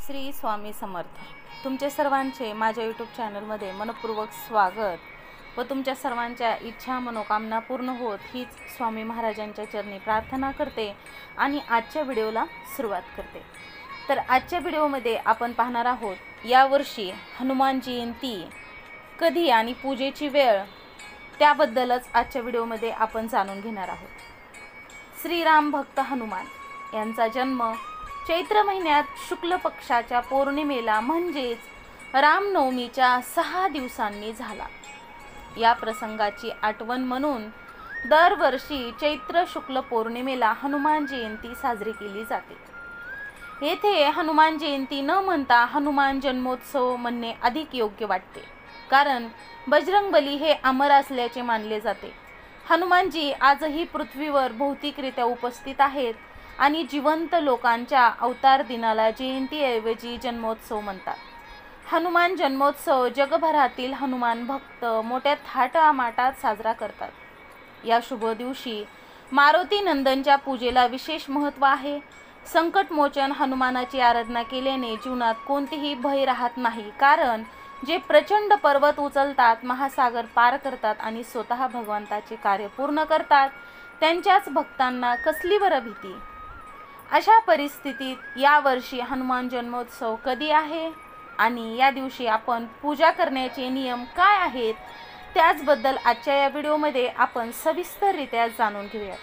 श्री स्वामी समर्थ। तुमचे सर्वांचे माझ्या यूट्यूब चॅनलमध्ये मनपूर्वक स्वागत व तुमच्या सर्वांच्या इच्छा मनोकामना पूर्ण होत हीच स्वामी महाराजांच्या चरणी प्रार्थना करते आणि आजच्या व्हिडिओला सुरुवात करते। तर आजच्या व्हिडिओमध्ये आपण पाहणार आहोत यावर्षी हनुमान जयंती कधी आणि पूजेची वेळ, त्याबद्दलच आजच्या व्हिडिओमध्ये आपण जाणून घेणार आहोत। श्रीराम भक्त हनुमान यांचा जन्म चैत्र महिन्यात शुक्ल पक्षाच्या पौर्णिमेला म्हणजेच रामनवमीच्या 6 दिवसांनी झाला। या प्रसंगाची आठवण म्हणून दरवर्षी चैत्र शुक्ल पौर्णिमेला हनुमान जयंती साजरी केली जाते। येथे हनुमान जयंती न म्हणता हनुमान जन्मोत्सव म्हणणे अधिक योग्य वाटते, कारण बजरंगबली हे अमर असल्याचे मानले जाते। हनुमानजी आजही पृथ्वीवर भौतिकरित्या उपस्थित आहेत आणि जिवंत लोकांच्या अवतार दिनाला जयंतीऐवजी जन्मोत्सव म्हणतात। हनुमान जन्मोत्सव जगभरातील हनुमान भक्त मोठ्या थाटामाटात साजरा करतात। या शुभ दिवशी मारुती नंदनच्या पूजेला विशेष महत्त्व आहे। संकटमोचन हनुमानाची आराधना केल्याने जीवनात कोणतेही भय राहत नाही, कारण जे प्रचंड पर्वत उचलतात, महासागर पार करतात आणि स्वतः भगवंताचे कार्य पूर्ण करतात, त्यांच्याच भक्तांना कसली बरं भीती। अशा परिस्थितीत यावर्षी हनुमान जन्मोत्सव कधी आहे आणि या दिवशी आपण पूजा करण्याचे नियम काय आहेत, त्याचबद्दल आजच्या या व्हिडिओमध्ये आपण सविस्तररित्या जाणून घेऊया।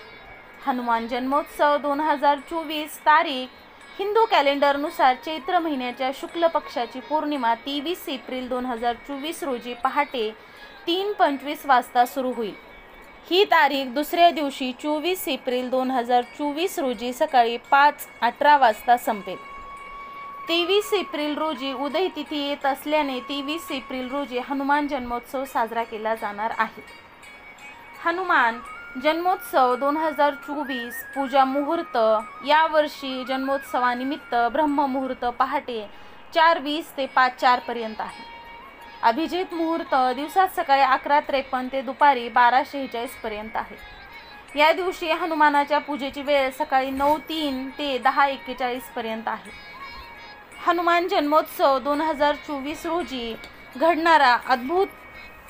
हनुमान जन्मोत्सव 2024 तारीख हिंदू कॅलेंडरनुसार चैत्र महिन्याच्या शुक्ल पक्षाची पौर्णिमा 23 एप्रिल 2024 रोजी पहाटे 3:25 वाजता सुरू होईल। ही तारीख दुसऱ्या दिवशी 24 एप्रिल 2024 रोजी सकाळी 5:18 वाजता संपेल। 23 एप्रिल रोजी उदय तिथी येत असल्याने 23 एप्रिल रोजी हनुमान जन्मोत्सव साजरा केला जाणार आहे। हनुमान जन्मोत्सव 2024 पूजा मुहूर्त यावर्षी जन्मोत्सवानिमित्त ब्रह्ममुहूर्त पहाटे 4:20 ते 5:04 पर्यंत आहे। अभिजित मुहूर्त दिवसात सकाळी 11:53 ते दुपारी 12:46 पर्यंत आहे। या दिवशी हनुमानाच्या पूजेची वेळ सकाळी 9:03 ते 10:41 पर्यंत आहे। हनुमान जन्मोत्सव 2024 रोजी घडणारा अद्भुत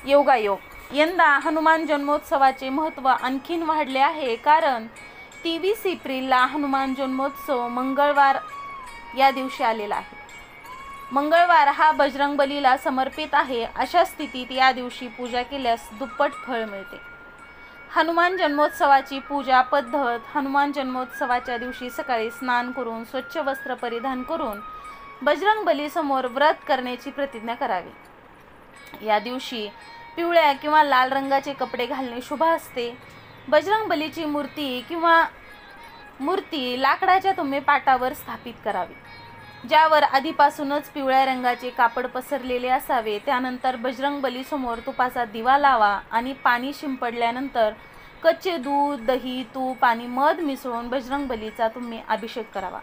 योगायोग। यंदा हनुमान जन्मोत्सवाचे महत्त्व आणखीन वाढले आहे, कारण 23 एप्रिलला हनुमान जन्मोत्सव मंगळवार या दिवशी आलेला आहे। मंगळवार हा बजरंगबलीला समर्पित आहे। अशा स्थितीत या दिवशी पूजा केल्यास दुप्पट फळ मिळते। हनुमान जन्मोत्सवाची पूजा पद्धत। हनुमान जन्मोत्सवाच्या दिवशी सकाळी स्नान करून स्वच्छ वस्त्र परिधान करून बजरंगबली समोर व्रत करण्याची प्रतिज्ञा करावी। या दिवशी पिवळ्या किंवा लाल रंगाचे कपडे घालणे शुभ असते। बजरंगबलीची मूर्ती लाकडाच्या पाटावर स्थापित करावी, ज्यावर आधीपासूनच पिवळ्या रंगाचे कापड पसरलेले असावे। त्यानंतर बजरंगबली समोर तुपाचा दिवा लावा आणि पाणी शिंपडल्यानंतर कच्चे दूध, दही, तूप आणि मध मिसळून बजरंगबलीचा अभिषेक करावा।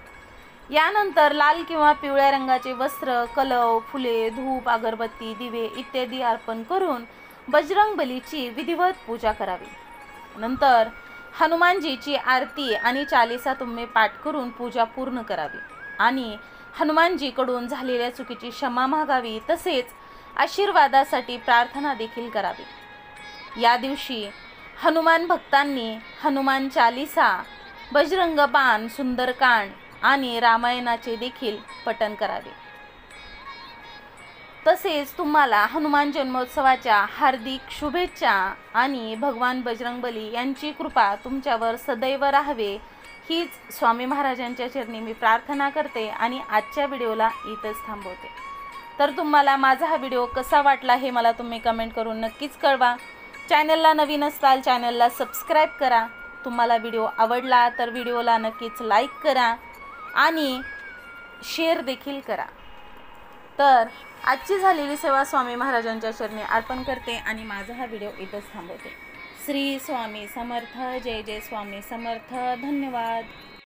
यानंतर लाल किंवा पिवळ्या रंगाचे वस्त्र, कलव, फुले, धूप, अगरबत्ती, दिवे इत्यादी अर्पण करून बजरंगबलीची विधिवत पूजा करावी। नंतर हनुमानजीची आरती आणि चालीसा पाठ करून पूजा पूर्ण करावी आणि हनुमानजीकडून झालेल्या चुकीची क्षमा मागावी, तसेच आशीर्वादासाठी प्रार्थना देखील करावी। या दिवशी हनुमान भक्तांनी हनुमान चालीसा, बजरंग बाण, सुंदरकांड आणि रामायणाचे देखील पठण करावे। तसेच तुम्हाला हनुमान जन्मोत्सवाच्या हार्दिक शुभेच्छा आणि भगवान बजरंगबली यांची कृपा तुमच्यावर सदैव राहावे हीच स्वामी महाराजांच्या चरणी मी प्रार्थना करते आणि आजच्या व्हिडिओला इथंच थांबवते। तर तुम्हाला माझा हा व्हिडिओ कसा वाटला हे मला तुम्ही कमेंट करून नक्कीच कळवा। चॅनलला नवीन असाल चॅनलला सबस्क्राईब करा। तुम्हाला व्हिडिओ आवडला तर व्हिडिओला नक्कीच लाईक करा आणि शेअर देखील करा। तर आजची झालेली सेवा स्वामी महाराजांच्या चरणी अर्पण करते आणि माझा हा व्हिडिओ इथंच थांबवते। श्री स्वामी समर्थ। जय जय स्वामी समर्थ। धन्यवाद।